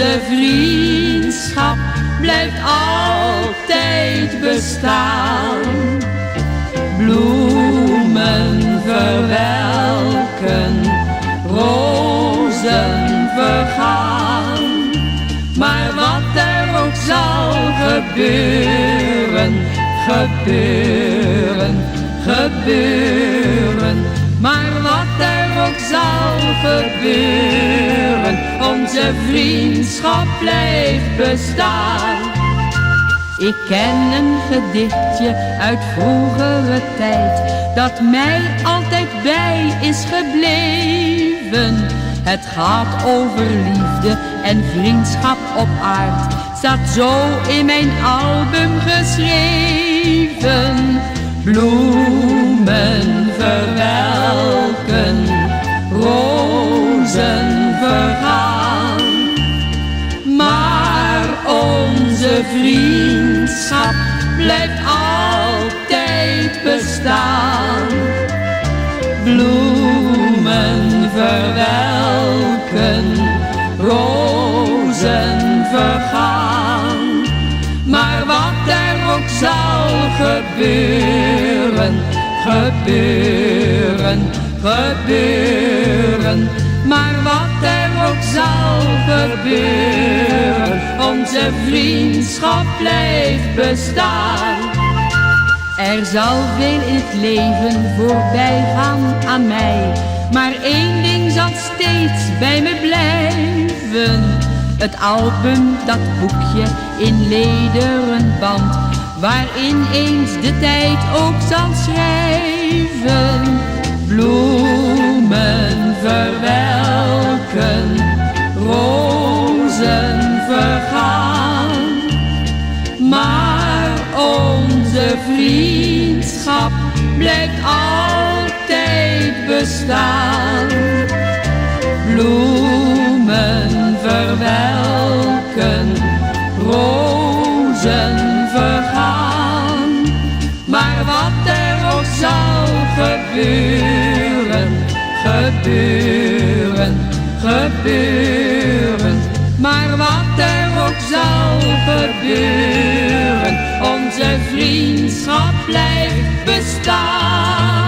Onze vriendschap blijft altijd bestaan. Bloemen verwelken, rozen vergaan. Maar wat er ook zal gebeuren, gebeuren, gebeuren. Maar wat er ook zal gebeuren, onze vriendschap blijft bestaan. Ik ken een gedichtje uit vroegere tijd, dat mij altijd bij is gebleven. Het gaat over liefde en vriendschap op aard, staat zo in mijn album geschreven. Bloemen verwelken, rozen vergaan. Maar onze vriendschap blijft altijd bestaan. Bloemen verwelken, rozen vergaan. Maar wat er ook zal gebeuren, gebeuren, gebeuren. Maar wat er ook zal gebeuren, onze vriendschap blijft bestaan. Er zal veel in het leven voorbij gaan aan mij, maar één ding zal steeds bij me blijven. Het album, dat boekje in lederen band, waarin eens de tijd ook zal schrijven. Bloemen verwelken, rozen vergaan. Maar onze vriendschap blijft altijd bestaan. Bloemen verwelken, rozen vergaan. Maar wat er ook zal gebeuren, gebeuren, gebeuren. Maar wat er ook zal gebeuren, onze vriendschap blijft bestaan.